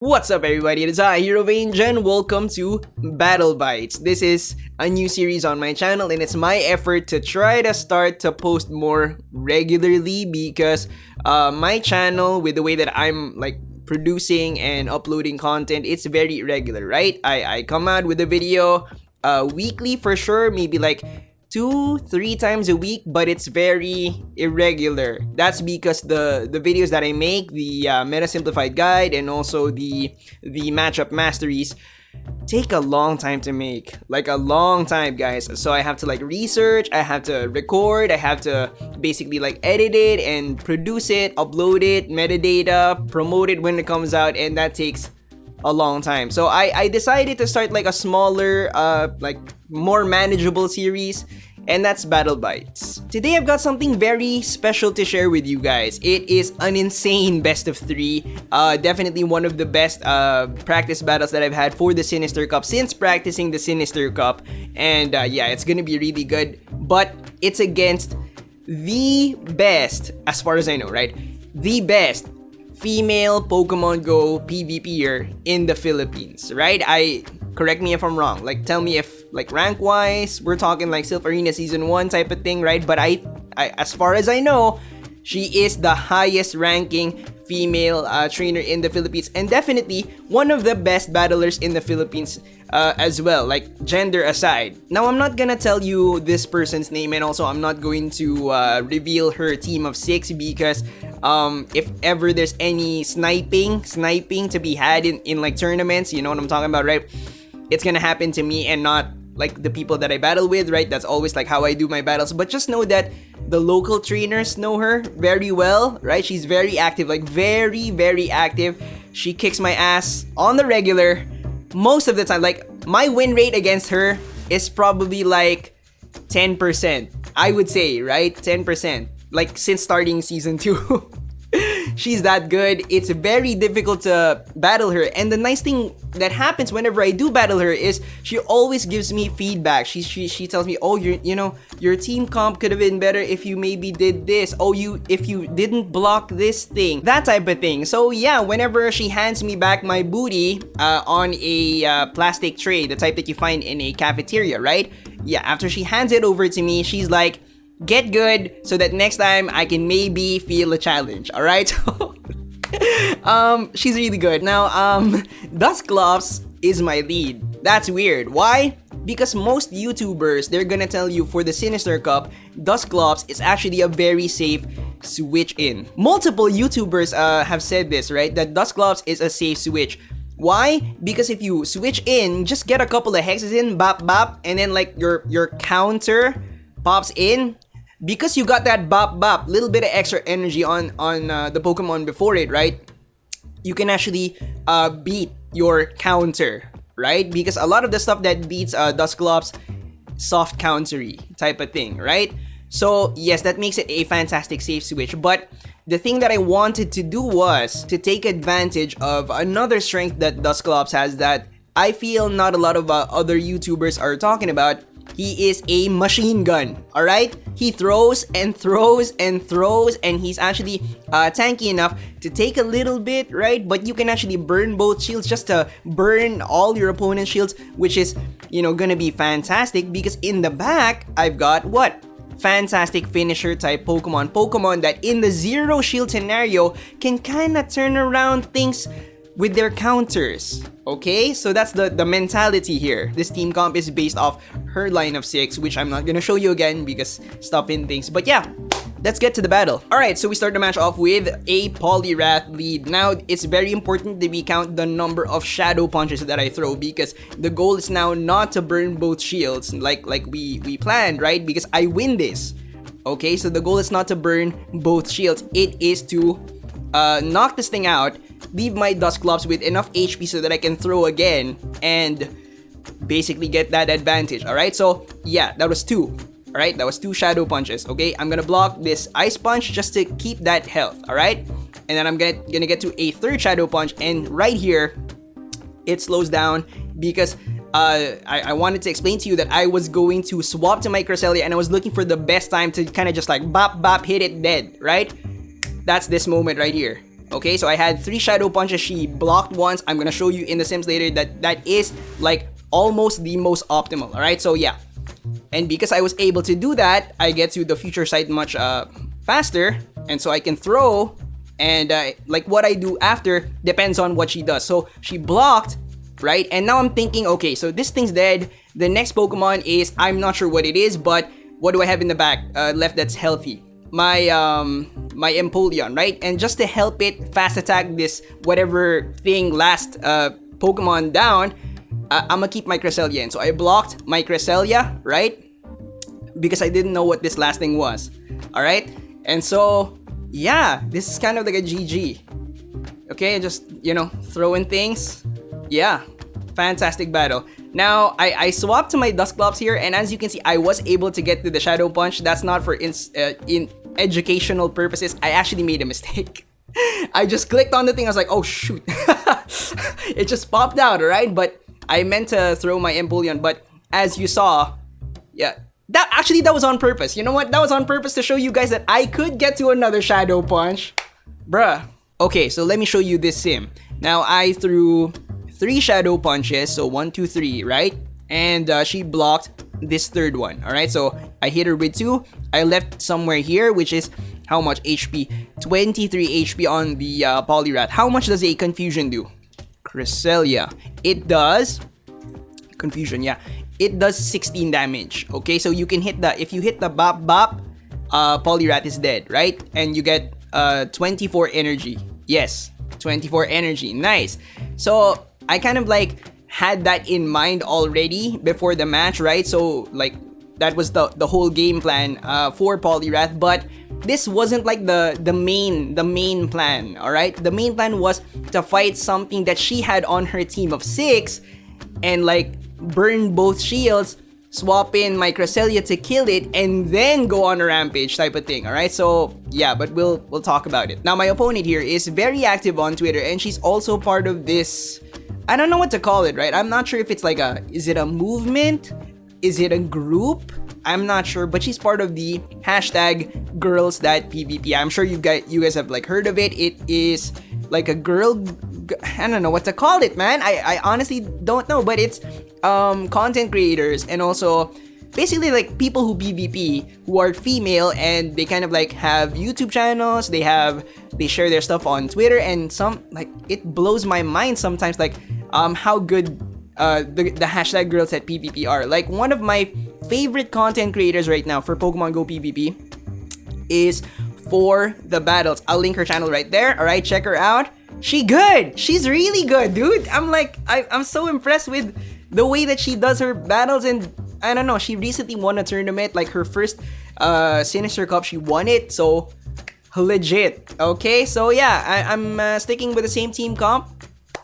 What's up, everybody? It is I, Hero Vange, and welcome to Battle Bites. This is a new series on my channel, and it's my effort to try to start to post more regularly because my channel, with the way that I'm producing and uploading content, it's very irregular, right? I come out with a video weekly for sure, maybe like 2-3 times a week, but it's very irregular. That's because the videos that I make, the meta simplified guide and also the matchup masteries, take a long time to make, like a long time, guys. So I have to research, I have to record, I have to basically edit it and produce it, upload it, metadata, promote it when it comes out, and that takes a long time. So I decided to start a smaller, more manageable series, and that's Battle Bites. Today I've got something very special to share with you guys. It is an insane best of 3. Definitely one of the best practice battles that I've had for the Sinister Cup since practicing the Sinister Cup. And yeah, it's gonna be really good. But it's against the best, as far as I know, right? The best female Pokemon Go PVPER in the Philippines, right? Correct me if I'm wrong. Tell me if rank wise we're talking Silph Arena Season 1 type of thing, right? But I as far as I know, she is the highest ranking female trainer in the Philippines, and definitely one of the best battlers in the Philippines as well, gender aside. Now, I'm not gonna tell you this person's name, and also I'm not going to reveal her team of 6 because if ever there's any sniping to be had in tournaments, you know what I'm talking about, right? It's gonna happen to me and not the people that I battle with, right? That's always how I do my battles. But just know that the local trainers know her very well, right? She's very active, very, very active. She kicks my ass on the regular most of the time. My win rate against her is probably 10%, I would say, right? 10%. Since starting season 2. She's that good. It's very difficult to battle her, and the nice thing that happens whenever I do battle her is she always gives me feedback. She tells me, oh, your team comp could have been better if you maybe did this. Oh, if you didn't block this thing, that type of thing. So yeah, whenever she hands me back my booty on a plastic tray, the type that you find in a cafeteria, right? Yeah, after she hands it over to me, she's like, get good so that next time I can maybe feel a challenge, alright? She's really good. Now, Dusclops is my lead. That's weird. Why? Because most YouTubers, they're gonna tell you for the Sinister Cup, Dusclops is actually a very safe switch in. Multiple YouTubers have said this, right? That Dusclops is a safe switch. Why? Because if you switch in, just get a couple of hexes in, bop bop, and then your counter pops in. Because you got that bop bop, little bit of extra energy on the Pokemon before it, right? You can actually beat your counter, right? Because a lot of the stuff that beats Dusclops, soft countery type of thing, right? So yes, that makes it a fantastic safe switch. But the thing that I wanted to do was to take advantage of another strength that Dusclops has that I feel not a lot of other YouTubers are talking about. He is a machine gun, alright? He throws and throws and throws, and he's actually tanky enough to take a little bit, right? But you can actually burn both shields just to burn all your opponent's shields, which is, gonna be fantastic because in the back, I've got what? Fantastic finisher type Pokemon that in the zero shield scenario can kind of turn around things with their counters. Okay, so that's the mentality here. This team comp is based off her line of 6, which I'm not gonna show you again because stuff-in things. But yeah, let's get to the battle. Alright, so we start the match off with a Poliwrath lead. Now, it's very important that we count the number of shadow punches that I throw because the goal is now not to burn both shields like we planned, right? Because I win this. Okay, so the goal is not to burn both shields. It is to knock this thing out, leave my Dusclops with enough HP so that I can throw again and basically get that advantage. Alright, so yeah, that was 2. Alright, that was 2 shadow punches. Okay, I'm gonna block this ice punch just to keep that health. Alright, and then I'm gonna get to a 3rd shadow punch, and right here it slows down because I wanted to explain to you that I was going to swap to my Cresselia and I was looking for the best time to kind of just bop bop hit it dead, right? That's this moment right here. Okay, so I had 3 Shadow Punches. She blocked once. I'm gonna show you in the Sims later that is like almost the most optimal. Alright, so yeah. And because I was able to do that, I get to the future sight much faster. And so I can throw. And like what I do after depends on what she does. So she blocked, right? And now I'm thinking, okay, so this thing's dead. The next Pokemon is, I'm not sure what it is, but what do I have in the back left that's healthy? My Empoleon, right? And just to help it fast attack this whatever thing last Pokemon down, I'm gonna keep my Cresselia in. So I blocked my Cresselia, right? Because I didn't know what this last thing was. Alright? And so, yeah, this is kind of like a GG. Okay, just, you know, throwing things. Yeah, fantastic battle. Now, I swapped to my Dusclops here, and as you can see, I was able to get to the Shadow Punch. That's not for in educational purposes. I actually made a mistake. I just clicked on the thing. I was like, oh shoot. It just popped out, alright? But I meant to throw my Empoleon, but as you saw, yeah, that was on purpose. You know what? That was on purpose to show you guys that I could get to another Shadow Punch. Bruh. Okay, so let me show you this sim. Now, I threw 3 Shadow Punches, so 1, 2, 3, right? And she blocked this third one, alright? So I hit her with 2. I left somewhere here, which is how much HP? 23 HP on the Poliwrath. How much does a Confusion do? Cresselia. It does... Confusion, yeah. It does 16 damage, okay? So you can hit the... If you hit the Bop Bop, Poliwrath is dead, right? And you get 24 energy. Yes, 24 energy. Nice. So I kind of like had that in mind already before the match, right? So like that was the whole game plan for Poliwrath, but this wasn't like the main plan, all right? The main plan was to fight something that she had on her team of 6 and like burn both shields, swap in my Cresselia to kill it, and then go on a rampage type of thing, alright? So, yeah, but we'll talk about it. Now, my opponent here is very active on Twitter, and she's also part of this... I don't know what to call it, right? I'm not sure if it's like a... Is it a movement? Is it a group? I'm not sure, but she's part of the hashtag girls that PvP. I'm sure you guys have like heard of it. It is like a girl... I don't know what to call it, man. I honestly don't know, but it's content creators and also basically like people who PvP who are female and they kind of like have YouTube channels. They share their stuff on Twitter, and some like it blows my mind sometimes like how good the hashtag girls at PvP are. Like one of my favorite content creators right now for Pokemon Go PvP is For the Battles. I'll link her channel right there. All right, check her out. She's really good, dude. I'm so impressed with the way that she does her battles, and I don't know, she recently won a tournament, like her first Sinister Cup, she won it, so legit. Okay, so yeah, I'm sticking with the same team comp.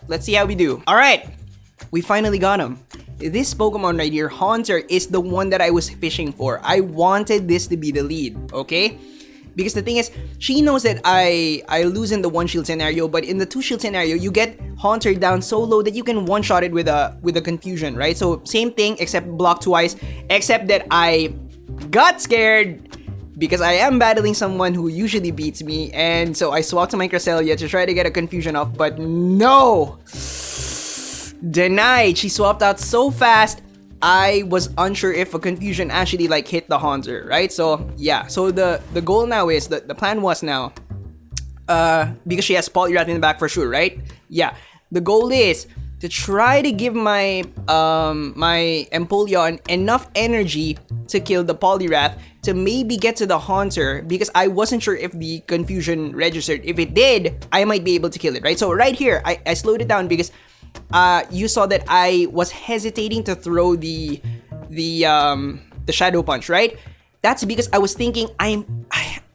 Let's see how we do. Alright, we finally got him. This Pokemon right here, Haunter, is the one that I was fishing for. I wanted this to be the lead, okay? Because the thing is, she knows that I lose in the 1-shield scenario, but in the 2-shield scenario, you get Haunter down so low that you can one-shot it with a Confusion, right? So same thing, except block twice, except that I got scared because I am battling someone who usually beats me, and so I swapped to my Cresselia to try to get a Confusion off, but no! Denied! She swapped out so fast, I was unsure if a Confusion actually like hit the Haunter, right? So yeah, so the goal now is, the plan was now, because she has Poliwrath in the back for sure, right? Yeah, the goal is to try to give my my Empoleon enough energy to kill the Poliwrath to maybe get to the Haunter, because I wasn't sure if the Confusion registered. If it did, I might be able to kill it, right? So right here, I slowed it down because you saw that I was hesitating to throw the Shadow Punch, right? That's because I was thinking I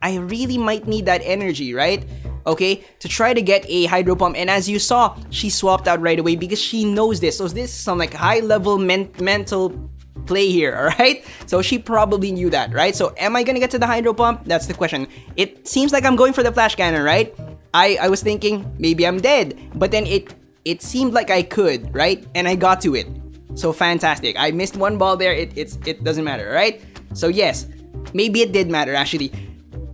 really might need that energy, right? Okay, to try to get a Hydro Pump, and as you saw, she swapped out right away because she knows this. So this is some like high level mental play here, alright? So she probably knew that, right? So am I gonna get to the Hydro Pump? That's the question. It seems like I'm going for the Flash Cannon, right? I was thinking maybe I'm dead, but then it seemed like I could, right? And I got to it. So fantastic. I missed one ball there. It doesn't matter, right? So yes, maybe it did matter actually,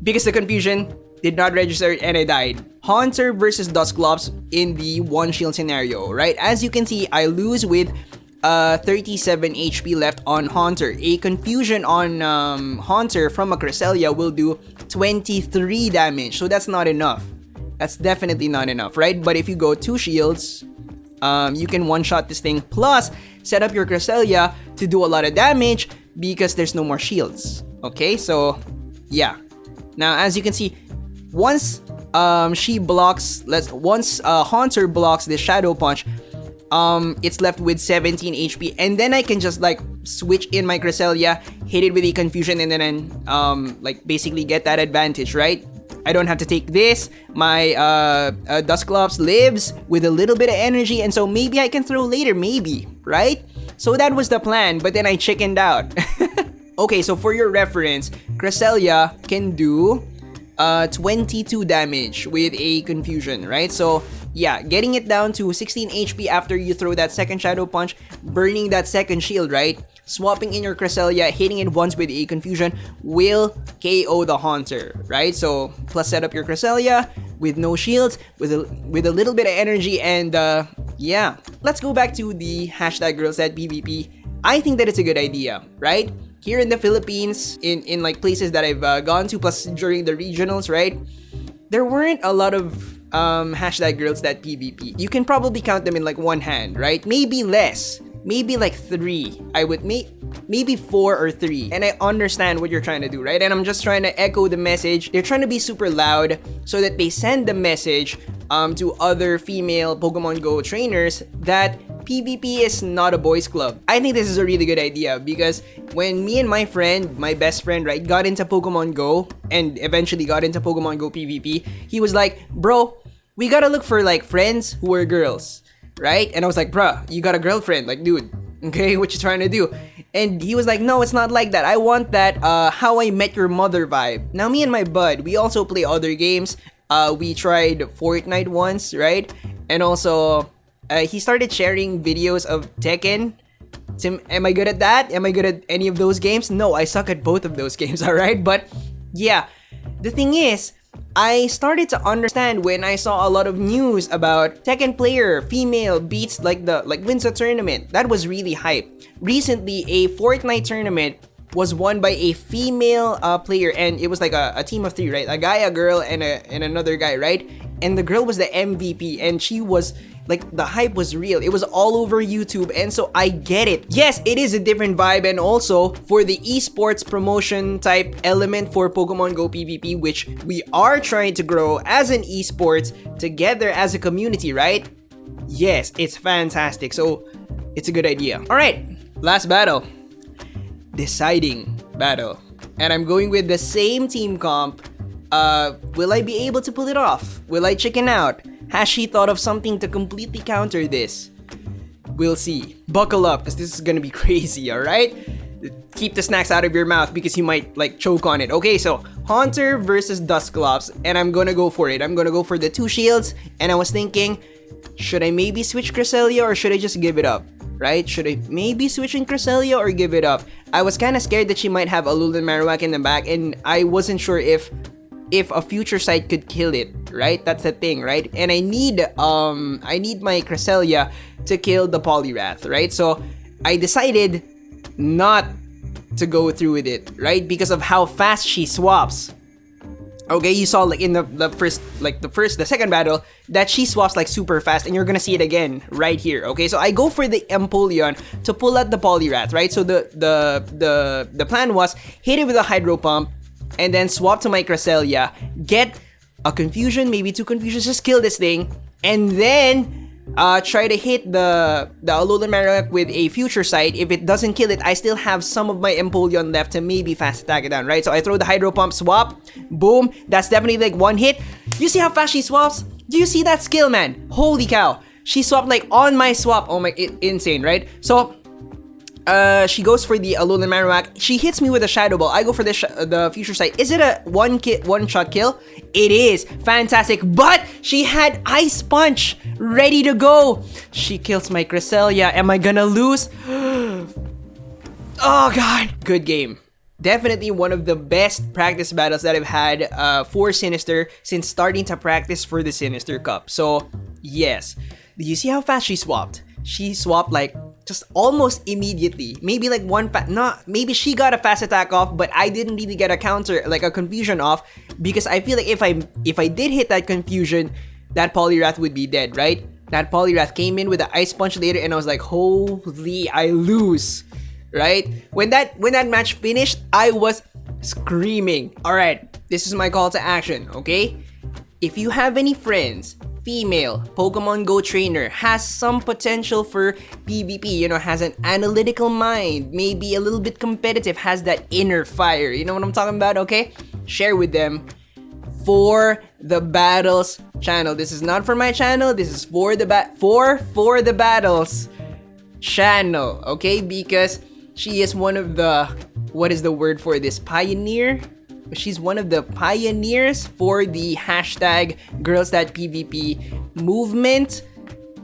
because the Confusion did not register, and I died. Haunter versus Dusclops in the one shield scenario, right? As you can see, I lose with 37 HP left on Haunter. A confusion on Haunter from a Cresselia will do 23 damage, so that's not enough. That's definitely not enough, right? But if you go 2 shields, you can one-shot this thing, plus set up your Cresselia to do a lot of damage because there's no more shields. Okay, so yeah. Now, as you can see, once Haunter blocks the Shadow Punch, it's left with 17 HP, and then I can just like switch in my Cresselia, hit it with a confusion, and then like basically get that advantage, right? I don't have to take this. My Dusclops lives with a little bit of energy, and so maybe I can throw later, maybe, right? So that was the plan, but then I chickened out. Okay, so for your reference, Cresselia can do 22 damage with a confusion, right? So yeah, getting it down to 16 HP after you throw that second Shadow Punch, burning that second shield, right? Swapping in your Cresselia, hitting it once with a confusion will KO the Haunter, right? So plus set up your Cresselia with no shields, with a little bit of energy, and yeah. Let's go back to the hashtag girls at PvP. I think that it's a good idea, right? Here in the Philippines, in like places that I've gone to, plus during the regionals, right? There weren't a lot of hashtag girls that PvP. You can probably count them in like one hand, right? Maybe less. Maybe like 3. I would maybe 4 or 3. And I understand what you're trying to do, right? And I'm just trying to echo the message. They're trying to be super loud so that they send the message to other female Pokemon Go trainers that PvP is not a boys club. I think this is a really good idea because when me and my friend, my best friend, right, got into Pokemon Go and eventually got into Pokemon Go PvP, he was like, bro, we gotta look for like friends who are girls, right? And I was like, bruh, you got a girlfriend, like, dude, okay, what you trying to do? And he was like, no, it's not like that. I want that How I Met Your Mother vibe. Now, me and my bud, we also play other games. We tried Fortnite once, right? And also, he started sharing videos of Tekken. Am I good at that? Am I good at any of those games? No, I suck at both of those games, alright? But yeah, the thing is, I started to understand when I saw a lot of news about Tekken player, female beats wins a tournament. That was really hype. Recently, a Fortnite tournament was won by a female player, and it was like a team of 3, right? A guy, a girl, and another guy, right? And the girl was the MVP, and she was like, the hype was real. It was all over YouTube, and so I get it. Yes, it is a different vibe, and also for the eSports promotion type element for Pokemon Go PvP, which we are trying to grow as an eSports together as a community, right? Yes, it's fantastic. So it's a good idea. All right, last battle. Deciding battle. And I'm going with the same team comp. Will I be able to pull it off? Will I chicken out? Has she thought of something to completely counter this? We'll see. Buckle up, because this is gonna be crazy, alright? Keep the snacks out of your mouth because you might like choke on it. Okay, so Haunter versus Dusclops, and I'm gonna go for it. I'm gonna go for the 2 shields, and I was thinking, should I maybe switch Cresselia or should I just give it up? Right? Should I maybe switch in Cresselia or give it up? I was kind of scared that she might have Alolan Marowak in the back, and I wasn't sure if a future sight could kill it, right? That's the thing, right? And I need my Cresselia to kill the Poliwrath, right? So I decided not to go through with it, right? Because of how fast she swaps. Okay, you saw like in the second battle that she swaps like super fast, and you're gonna see it again right here. Okay, so I go for the Empoleon to pull out the Poliwrath, right? So the plan was hit it with a Hydro Pump, and then swap to my Cresselia, get a confusion, maybe 2 confusions, just kill this thing, and then try to hit the Alolan Marowak with a future sight. If it doesn't kill it, I still have some of my Empoleon left to maybe fast attack it down, right? So I throw the Hydro Pump, swap, boom, that's definitely like 1 hit. You see how fast she swaps? Do you see that skill, man? Holy cow. She swapped like on my swap. Oh my, insane, right? So she goes for the Alolan Marowak. She hits me with a Shadow Ball. I go for the Future Sight. Is it a one-shot kill? It is. Fantastic. But she had Ice Punch ready to go. She kills my Cresselia. Am I gonna lose? Oh, God. Good game. definitely one of the best practice battles that I've had for Sinister since starting to practice for the Sinister Cup. So, yes. Do you see how fast she swapped? She swapped like just almost immediately. Maybe like maybe she got a fast attack off, but I didn't really get a counter, like a confusion off, because I feel like if I did hit that confusion, that Poliwrath would be dead, right? That Poliwrath came in with the Ice Punch later, and I was like, holy, I lose, right? When that match finished, I was screaming. All right, this is my call to action, okay? If you have any friends, female, Pokemon Go trainer, has some potential for PvP, you know, has an analytical mind, maybe a little bit competitive, has that inner fire, you know what I'm talking about, okay? Share with them for the Battles channel. This is not for my channel, this is for the the Battles channel, okay? Because she is one of the, what is the word for this, pioneer? She's one of the pioneers for the hashtag girls.pvp movement.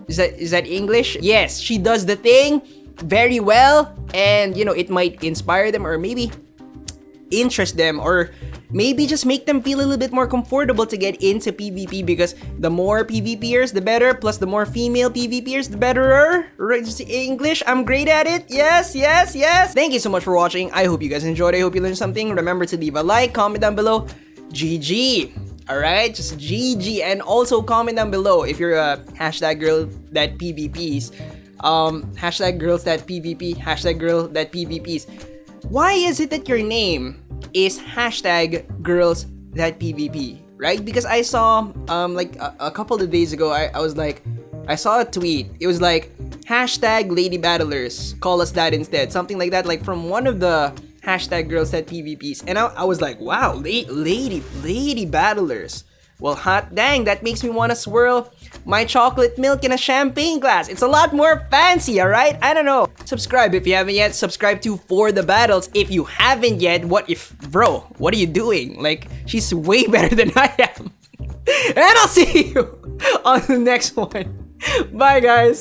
Is that English? Yes, she does the thing very well, and you know, it might inspire them or maybe interest them, or maybe just make them feel a little bit more comfortable to get into PvP, because the more PvPers, the better, plus the more female PvPers, the betterer. Right? English, I'm great at it. Yes. Thank you so much for watching. I hope you guys enjoyed. I hope you learned something. Remember to leave a like, comment down below. GG. Alright, just GG. And also comment down below if you're a hashtag girl that PvPs. Hashtag girls that PvP, hashtag girl that PvPs. Why is it that your name is hashtag girls that PvP, right? Because I saw like a couple of days ago, I was like, I saw a tweet. It was like hashtag lady battlers, call us that instead, something like that, like from one of the hashtag girls that PvPs. And I was like, wow, lady battlers. Well, hot dang, that makes me want to swirl my chocolate milk in a champagne glass. It's a lot more fancy, alright? I don't know. Subscribe if you haven't yet. Subscribe to For the Battles if you haven't yet. Bro, what are you doing? Like, she's way better than I am. And I'll see you on the next one. Bye, guys.